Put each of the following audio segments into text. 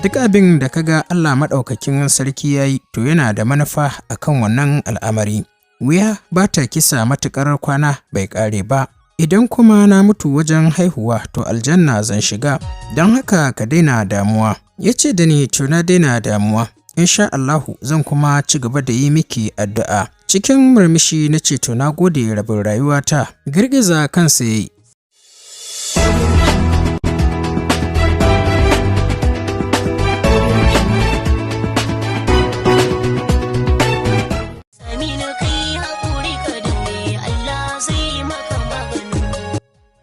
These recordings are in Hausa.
Duk abin da kaga Allah maɗaukakin sarki ya yi to yana da manufa akan wannan al'amari. Wuya ba ta kisa matuƙar kwana bai ƙare ba. Idan kuma na mutu wajen haihuwa to aljanna zan shiga, don haka ka daina damuwa. Ya ce da ni to na daina damuwa, insha Allahu zan kuma ci gaba da yi miki addu'a. Cikin murmushi na ce to na gode rabin rayuwata. Girgiza kansa ya yi.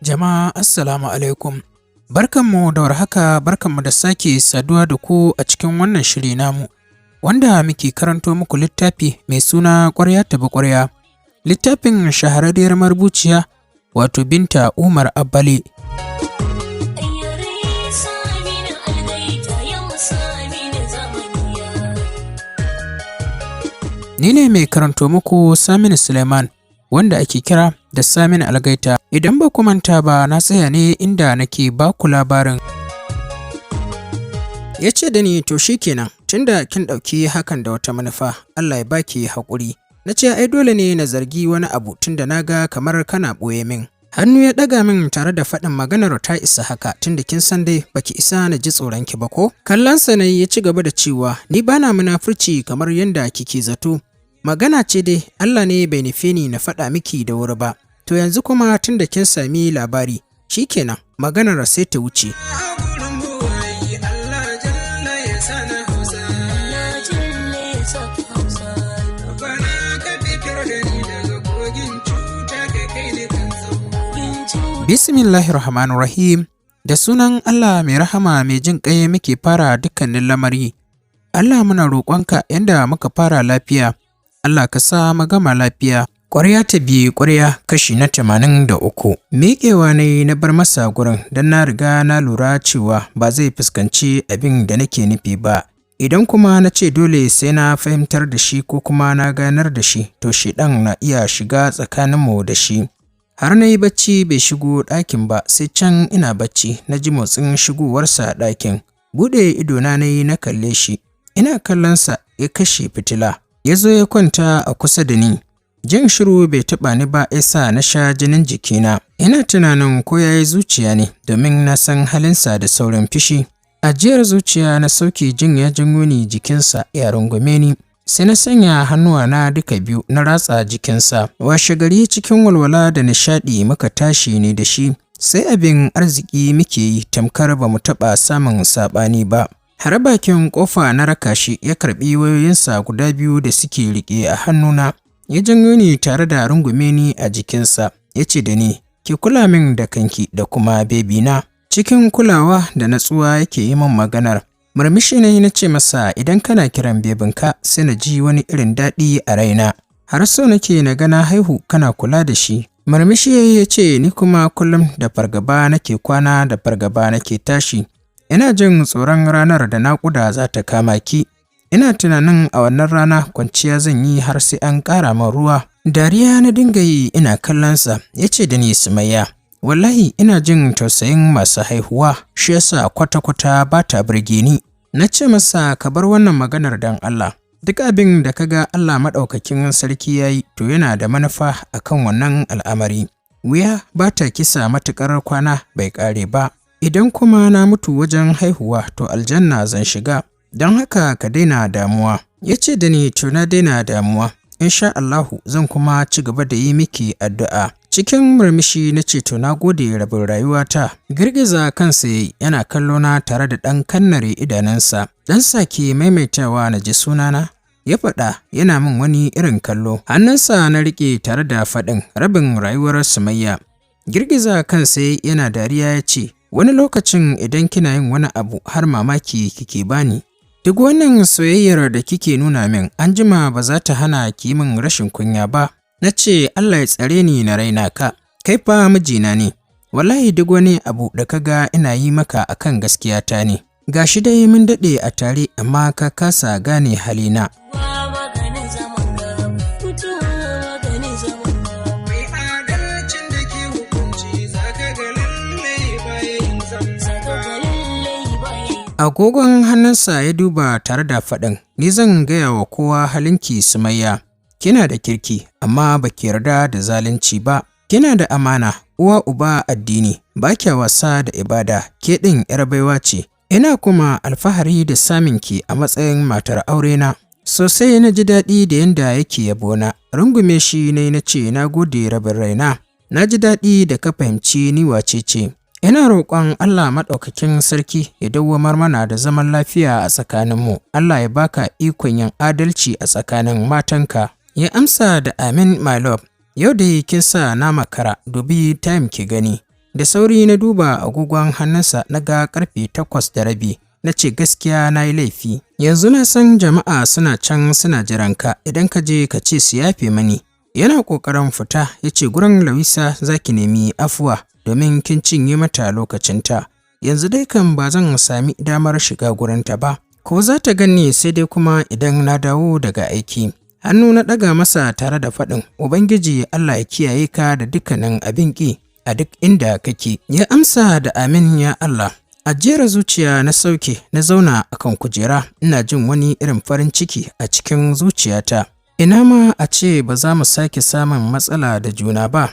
Jama'a assalamu alaikum. Barkanmu da warhaka, barkanmu da sake saduwa da ku a cikin wannan shiri namu wanda muke karanto muku littafi mai suna Ƙwarya tabi Ƙwarya. Littafin shahararriyar marubuciya wato Binta Umar Abbali. Ni ne mai karanto muku Saminu Suleiman wanda ake kira da Saminu Algaita. Idan ba ku manta ba na tsaya ne inda nake ba ku labarin. Ya ce da ni to shikenan tunda kin ɗauki hakan da wata manufa Allah ya baki haƙuri. Na ce ai dole ne na zargi wani abu tunda na ga kamar kana ɓoye min. Hannu ya ɗaga min tare da faɗin maganar ta isa haka tunda kin san dai baki isa na ji tsoron ki ba ko? Kallonsa ne ya ci gaba da cewa ni bana munafurci kamar yanda kike zato. Magana ce dai Allah ne bai nufe ni na faɗa miki da wuri ba. To yanzu kuma tun da kin sami labari, shikenan maganar sai ta wuce. Bismillahirrahmanirrahim. Da sunan Allah mai rahama mai jin ƙai muke fara dukkanin lamari. Allah muna roƙonka yanda muka fara lafiya, Allah ka sa mu gama lafiya. Ƙwarya ta biyu ƙwarya kashi na 83. Miƙewa ne na bar masa gurin don na riga na lura cewa ba zai fuskanci abin da nake nufi ba. Idan kuma na ce dole sai na fahimtar da shi ko kuma na ganar da shi to shedan na iya shiga tsakaninmu da shi. Har na yi bacci bai shigo ɗakin ba sai can ina bacci na ji motsin shigowarsa ɗakin. Buɗe idona na yi na kalle shi. Ina kallonsa ya kashe fitila. Ya zo ya kwanta a kusa da ni. Jin shiru bai taɓa ni ba ya sa na sha jinin jikina. Ina tunanin ko ya yi zuciya ne domin na san halinsa da saurin fishi. Ajiyar zuciya na sauke jin ya janyo ni jikinsa ya rungume ni. Sai na sanya hannuwana duka biyu na ratsa jikinsa. Washe gari cikin walwala da nishaɗi muka tashi ne da shi. Sai abin arziki muke yi tamkar ba mu taɓa samun saɓani ba. Har bakin ƙofa na raka shi ya karɓi wayoyinsa guda biyu da suke riƙe a hannuna. Ya janyo ni tare da rungume ni a jikinsa. Ya ce da ni, ki kula min da kanki da kuma bebina. Cikin kulawa da natsuwa yake yi min maganar. Murmushi ne na ce masa idan kana kiran bebinka sai na ji wani irin daɗi a raina. Har so nake na gana haihu kana kula da shi. Murmushi ya ce ni kuma kullum da fargaba nake kwana da fargaba nake tashi. Ina jin tsoron ranar da naƙuda za ta kama ki. Ina tunanin a wannan rana kwanciya zan yi har sai an ƙara min ruwa. Dariya na dinga yi ina kallonsa. Ya ce da ni Sumayya, wallahi ina jin tausayin masu haihuwa, shi yasa kwata-kwata ba ta burge ni. Na ce masa ka bar wannan maganar don Allah. Duk abin da kaga Allah maɗaukakin sarki ya yi to yana da manufa akan wannan al'amari. Wuya ba ta kisa matuƙar kwana bai ƙare ba. Idan kuma na mutu wajen haihuwa to aljanna zan shiga, don haka ka daina damuwa. Ya ce da ni to na daina damuwa, insha Allahu zan kuma ci gaba da yi miki addu'a. Cikin murmushi na ce to na gode rabin rayuwata. Girgiza kansa yana kallona tare da ɗan kannare idanunsa. Dan sake maimaitawa na ji sunana. Ya faɗa yana min wani irin kallo. Hannunsa na riƙe tare da faɗin rabin rayuwar Sumayya. Girgiza kansa yana dariya ya ce, wani lokacin idan kina yin wani abu har mamaki kike bani. Duk wannan soyayyar da kike nuna min an jima ba za ta hana ki min rashin kunya ba. Na ce Allah ya tsare ni na raina ka. Kai fa mijina ne. Wallahi duk wani abu da kaga ina yi maka akan gaskiyata ne. Gashi dai mun daɗe a tare amma ka kasa gane halina. A Agogon hannunsa ya duba tare da faɗin, ni zan gaya wa kowa halinki Sumayya. Kina da kirki, amma ba ki yarda da zalunci ba. Kina da amana, uwa uba addini, ba kya wasa da ibada, ke ɗin 'yar baiwa ce. Ina kuma alfahari da saminki a matsayin matar aurena. Sosai na ji daɗi da yanda yake yabona, rungume shi ne na ce na gode rabin raina. Na ji daɗi da ka fahimci ni wace ce. Ina roƙon Allah Maɗaukakin Sarki ya dawwamar mana da zaman lafiya a tsakaninmu. Allah ya baka ikon yin adalci a tsakanin matanka. Ya amsa da amin my love. Yau da kin sa na makara, dubi time ki gani. Da sauri na duba agogon hannunsa na ga ƙarfe 8:30. Na ce gaskiya na yi laifi. Yanzu na san jama'a suna can suna jiranka, idan ka je ka ce su yafe mani. Yana ƙoƙarin fita ya ce gurin Lawisa za ki nemi afuwa domin kin cinye mata lokacinta. Yanzu dai kan ba zan sami damar shiga gurinta ba. Ko za ta ganni sai dai kuma idan na dawo daga aiki. Hannu na ɗaga masa tare da faɗin, Ubangiji Allah ya kiyaye ka da dukkanin abin ƙi a duk inda kake. Ya amsa da amin ya Allah. A jera zuciya na sauke na zauna akan kujera, ina jin wani irin farin ciki a cikin zuciyata. Ina ma a ce ba za mu sake samun matsala da juna ba.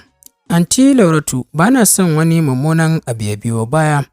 Anti Lauratu, ba na son wani mummunan abu ya biyo baya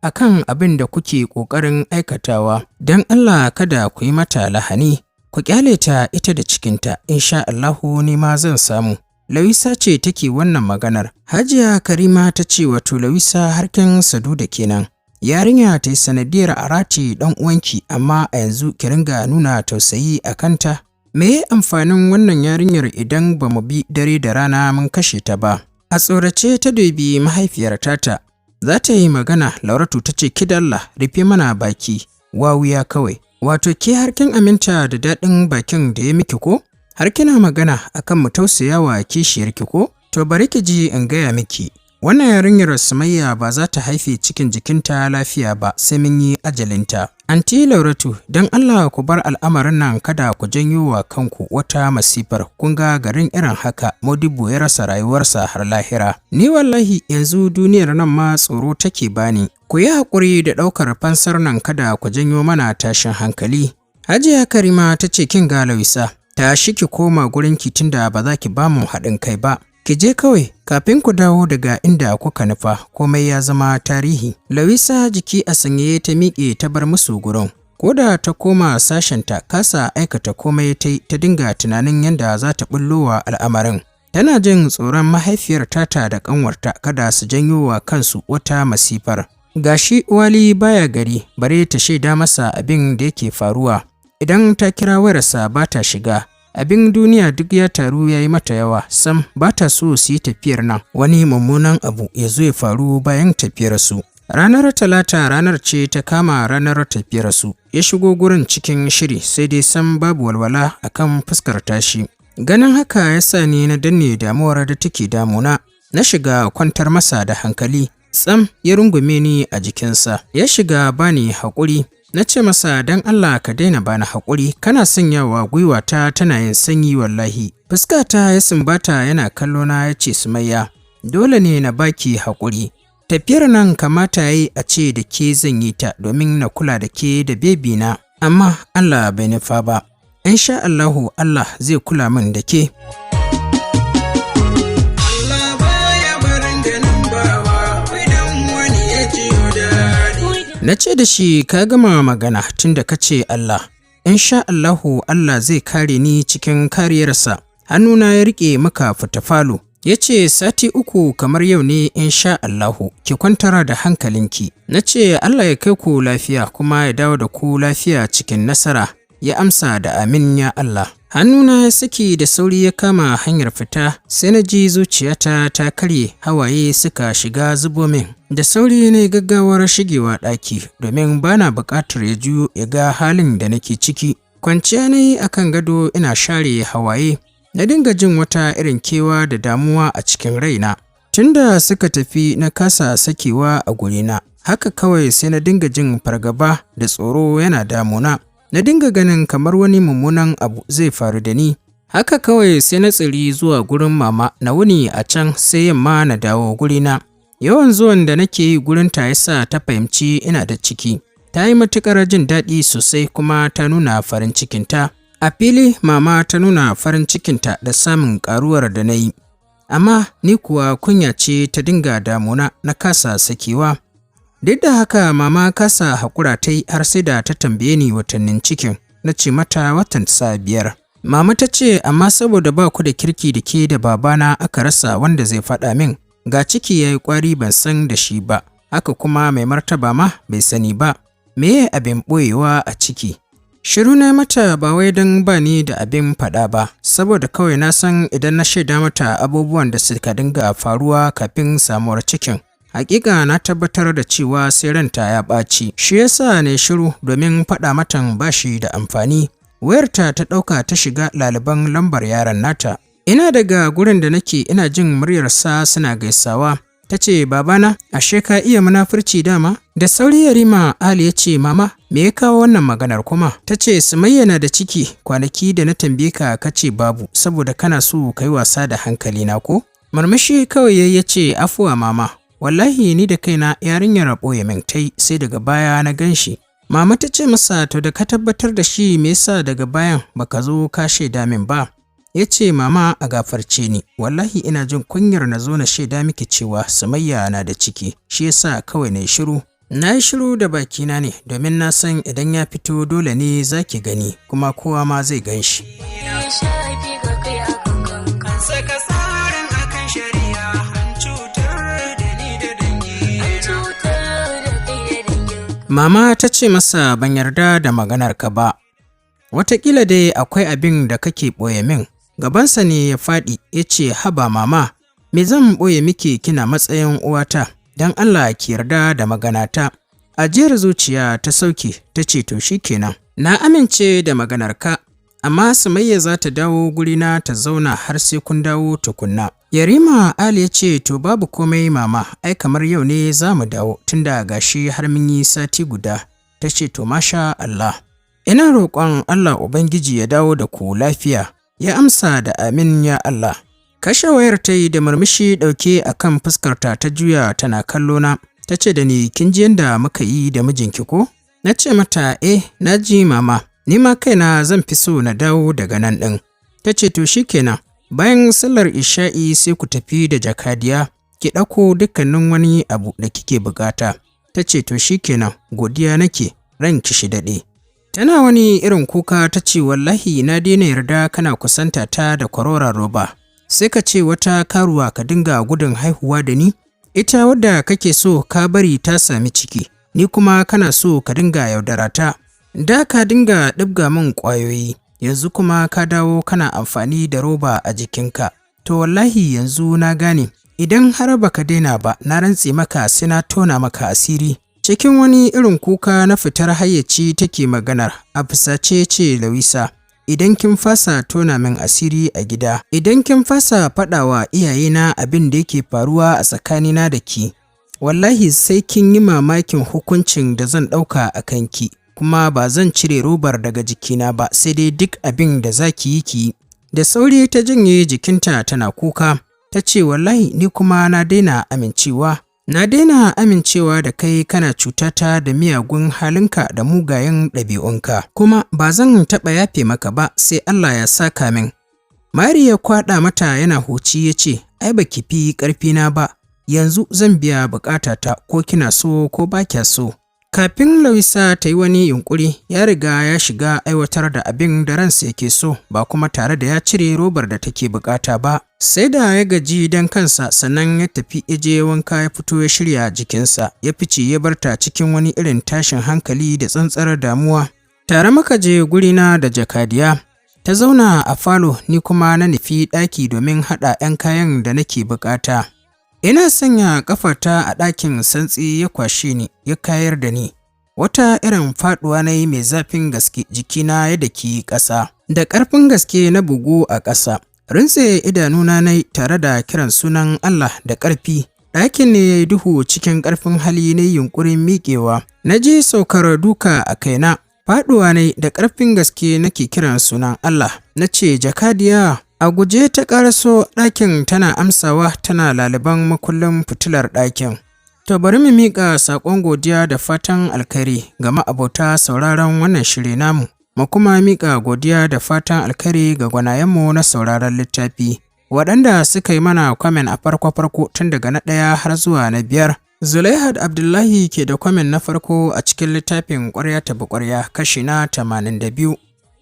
akan abin da kuke ƙoƙarin aikatawa. Don Allah kada ku yi mata lahani, ku ƙyale ta ita da cikinta, insha Allahu ni ma zan samu. Lawisa ce take wannan maganar. Hajiya Karima ta ce wato Lawisa harkin Saduda kenan. Yarinya ta yi sanadiyar arati ɗan uwanki, amma a yanzu ki ringa nuna tausayi a kanta. Me amfanin wannan yarinyar idan ba mu bi dare da rana mun kashe ta ba? A tsorace ta dubi mahaifiyar tata. Za ta yi magana, Lauratu ta ce kidalla rufe mana baki, wawuya kawai. Wato ke har kin aminta da daɗin bakin da ya miki ko? Har kina magana akan mu tausayawa kishiyarki ko? To bari ki ji in gaya miki. Wannan yarinyar Sumayya ba za ta haife cikin jikinta lafiya ba sai mun yi ajalinta. Anti Lauratu, don Allah ku bar al'amarin nan kada ku janyo wa kanku wata masifar. Kun ga garin irin haka Modibo ya rasa rayuwarsa har lahira. Ni wallahi yanzu duniyar nan ma tsoro take bani. Ku yi haƙuri da ɗaukar fansar nan kada ku janyo mana tashin hankali. Hajiya Karima ta ce kin ga Lawisa, tashi ki koma gurinki tunda ba za ki ba mu haɗin kai ba. Ki je kawai kafin ku dawo daga inda kuka nufa, komai ya zama tarihi. Lawisa jiki a sanye ta miƙe ta bar musu gurin. Ko da ta koma sashenta kasa aikata komai ta dinga tunanin yadda za ta bullowa al'amarin. Tana jin tsoron mahaifiyar tata da ƙanwarta kada su janyo wa kansu wata masifar. Gashi Wali baya gari, bare ta shaida masa abin da yake faruwa. Idan ta kira wayarsa ba ta shiga. Abin duniya duk ya taru ya yi mata yawa, sam ba ta so su yi tafiyar nan, wani mummunan abu ya zo ya faru bayan tafiyarsu. Ranar Talata ranar ce ta kama ranar tafiyarsu, ya shigo gurin cikin shiri sai dai sam babu walwala akan fuskar tashi. Ganin haka ya sa ni na danne damuwar da take damuna, na shiga kwantar masa da hankali, tsam ya rungume ni a jikinsa, ya shiga bani haƙuri. Na ce masa don Allah ka daina bani haƙuri, kana sanyawa gwiwata tana yin sanyi wallahi. Fuskata ya sumbata yana kallona ya ce Sumayya, dole ne na baki haƙuri. Tafiyar nan kamata yayi a ce da ke zan yi ta domin na kula da ke da bebi na, amma Allah bai nufa ba. Insha Allahu Allah zai kula min da ke. Na ce da shi ka gama magana tun da ka ce Allah. Insha Allahu Allah zai kare ni cikin kariyarsa. Hannuna ya riƙe maka fitafalo. Ya ce sati 3 kamar yau ne insha Allahu. Ki kwantar da hankalinki. Na ce Allah ya kai ku lafiya kuma ya dawo da ku lafiya cikin nasara. Ya amsa da amin ya Allah. Hannuna ya saki da sauri ya kama hanyar fita, sai na ji zuciyata ta karye, hawaye suka shiga zubo min. Da sauri ne gaggawar shigewa ɗaki domin bana buƙatar ya juyo ya ga halin da nake ciki. Kwanciya na yi akan gado ina share hawaye, na dinga jin wata irin kewa da damuwa a cikin raina. Tunda suka tafi na kasa sakewa a gurina, haka kawai sai na dinga jin fargaba da tsoro yana damuna. Na dinga ganin kamar wani mummunan abu zai faru da ni. Haka kawai sai na tsiri zuwa gurin mama na wuni a can sai yamma na dawo gurina. Yawan zuwan da nake yi gurinta ya sa ta fahimci ina da ciki. Ta yi matuƙar jin daɗi sosai kuma ta nuna farin cikinta. A fili mama ta nuna farin cikinta da samun ƙaruwar da na yi. Amma ni kuwa kunya ce ta dinga damuna na kasa sakewa. Duk da haka mama kasa haƙura ta yi har sai da ta tambaye ni watannin cikin. Na ce mata watan 5. Mama ta ce amma saboda ba ku da kirki da ke da babana aka rasa wanda zai faɗa min. Ga ciki ya yi ƙwari ban san da shi ba. Haka kuma mai martaba ma bai sani ba. Meye abin ɓoyewa a ciki? Shiru na mata ba wai don ba ni da abin faɗa ba, saboda kawai na san idan na shaida mata abubuwan da suka dinga faruwa kafin samuwar cikin. Hakika na tabbatar da cewa sai ranta ya ɓaci. Shi yasa ne shiru domin faɗa matan ba shi da amfani. Wayarta ta ɗauka ta shiga laliban lambar yaron nata. Ina daga gurin da nake ina jin muryarsa suna gaisawa. Ta ce, babana, ashe ka iya munafurci dama? Da sauri Yarima Ali ya ce, mama, me ya kawo wannan maganar kuma? Ta ce, Sumayya na da ciki, kwanaki da na tambaye ka ka ce babu, saboda kana so ka yi wasa da hankali na ko? Murmushi kawai ya ce, afuwa mama, wallahi ni da kaina yarinyar ɓoye min tai sai daga baya na gan shi. Mama ta ce masa, to da ka tabbatar da shi me yasa daga bayan baka zo ka shaida min ba? Ya ce, mama a gafarce ni, wallahi ina jin kunyar na zo na shaida miki cewa Sumayya na da ciki, shi yasa kawai na yi shiru. Na yi shiru da bakina ne, domin na san idan ya fito dole ne za ki gani, kuma kowa ma zai gan shi. Mama ta ce masa ban yarda da maganarka ba, wataƙila dai akwai abin da kake ɓoye min. Gabansa ne ya faɗi ya ce, haba mama, me zan ɓoye miki kina matsayin uwata, don Allah ki yarda da maganata. Ajiyar zuciya ta sauke ta ce to shikenan. Na amince da maganarka, amma Sumayya za ta dawo gurina ta zauna har sai kun dawo tukunna. Yarima Ali ya ce to babu komai mama, ai kamar yau ne za mu dawo tunda gashi har mun yi sati guda. Ta ce to masha Allah. Ina roƙon Allah Ubangiji ya dawo da ku lafiya. Ya amsa da amin ya Allah. Kashe wayar ta yi da murmushi ɗauke a kan fuskarta ta juya tana kallona. Ta ce da ni kin ji yadda muka yi da mijinki ko? Na ce mata na ji mama, ni ma kaina zan fi so na dawo daga nan ɗin. Ta ce to shikenan, bayan sallar isha'i sai ku tafi da jakadiya, ki ɗauko dukkanin wani abu da kike bukata. Ta ce to shikenan, godiya nake, ranki shi daɗe. Tana wani irin kuka ta ce wallahi na daina yarda kana kusanta ta da kwaroron roba. Sai ka ce wata karuwa ka dinga gudun haihuwa da ni? Ita wadda kake so ka bari ta sami ciki, ni kuma kana so ka dinga yaudara ta. Da ka dinga ɗibga min ƙwayoyi, yanzu kuma ka dawo kana amfani da roba a jikinka. To wallahi yanzu na gane, idan har baka daina ba na rantse maka sai na tona maka asiri. Cikin wani irin kuka na fitar hayyaci take maganar, a fusace ce Lawisa, idan kin fasa tona min asiri a gida, idan kin fasa faɗawa iyayena abin da yake faruwa a tsakanina da ki, wallahi sai kin yi mamakin hukuncin da zan ɗauka a kanki, kuma ba zan cire robar daga jikina ba sai dai duk abin da za ki yi ki. Da sauri ta janye jikinta tana kuka, ta ce wallahi ni kuma na daina amincewa. Na daina amincewa da kai kana cutata da miyagun halinka da mugayen ɗabi'unka, kuma ba zan taɓa yafe maka ba sai Allah ya saka min. Mari ya kwaɗa mata yana huci ya ce, ai ba ki fi ƙarfina ba, yanzu zan biya buƙatata ko kina so ko ba kya so. Kafin Lawisa ta yi wani yunƙuri, ya riga ya shiga aiwatar da abin da ransa yake so, ba kuma tare da ya cire robar da take buƙata ba. Sai da ya gaji don kansa sannan ya tafi ya je wanka ya fito ya shirya jikinsa, ya fice ya bar ta cikin wani irin tashin hankali da tsantsar damuwa. Tare muka je gurina da jakadiya, ta zauna a falo ni kuma na nufi ɗaki domin haɗa 'yan kayan da nake buƙata. Ina sanya ƙafata a ɗakin santsi ya kwashe ni, ya kayar da ni. Wata irin faɗuwa na yi mai zafin gaske, jikina ya daki ƙasa. Da ƙarfin gaske na bugu a ƙasa. Rintse idanuna na tare da kiran sunan Allah da ƙarfi. Ɗakin ne ya yi duhu cikin ƙarfin hali na yunƙurin miƙewa. Na ji saukar duka a kaina. Faɗuwa ne da ƙarfin gaske nake kiran sunan Allah. Na ce jakadiya. A guje ta ƙaraso ɗakin tana amsawa tana laliban makullin fitilar ɗakin. To bari mu miƙa saƙon godiya da fatan alkhairi ga ma'abota sauraron wannan shiri namu, mu kuma miƙa godiya da fatan alkhairi ga gwanayenmu na sauraron littafi, waɗanda suka yi mana kwamen a farko tun daga na 1 har zuwa na 5. Zulaihat Abdullahi ke da kwamen na farko a cikin littafin Ƙwarya tabi Ƙwarya kashi na 82.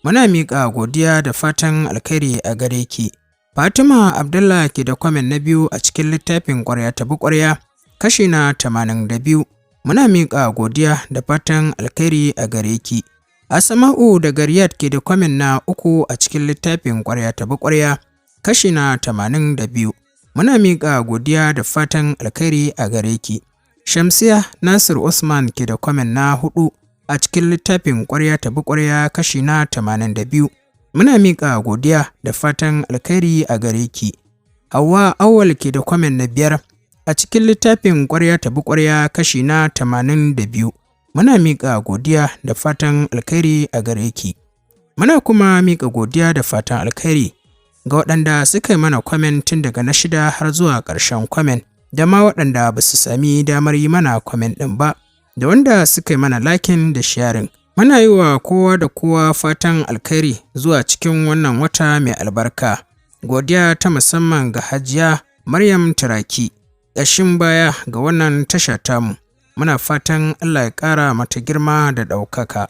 Muna miƙa godiya da fatan alkhairi a gare ki. Fatima Abdullah ke da kwamen na 2 a cikin littafin Ƙwarya tabi Ƙwarya kashi na 82. Muna miƙa godiya da fatan alkhairi a gare ki. Asma'u daga Riyadh ke da kwamen na 3 a cikin littafin Ƙwarya tabi Ƙwarya kashi na 82. Muna miƙa godiya da fatan alkhairi a gare ki. Shamsiya Nasir Usman ke da kwamen na 4 a cikin littafin Ƙwarya tabi Ƙwarya kashi na 82. Muna miƙa godiya da fatan alkhairi a gare ki. Hauwa Awwal ke da kwamen na 5 a cikin littafin Ƙwarya tabi Ƙwarya kashi na 82. Muna miƙa godiya da fatan alkhairi a gare ki. Muna kuma miƙa godiya da fatan alkhairi ga waɗanda suka yi mana kwamen tun daga na 6 har zuwa ƙarshen kwamen, da ma waɗanda ba su sami damar yi mana kwamen ɗin ba, da wanda suka yi mana lakin da sharing. Muna yi wa kowa da kowa fatan alkhairi zuwa cikin wannan wata mai albarka. Godiya ta musamman ga Hajiya Maryam Turaki, ƙashin baya ga wannan tasha tamu. Muna fatan Allah ya ƙara mata girma da ɗaukaka.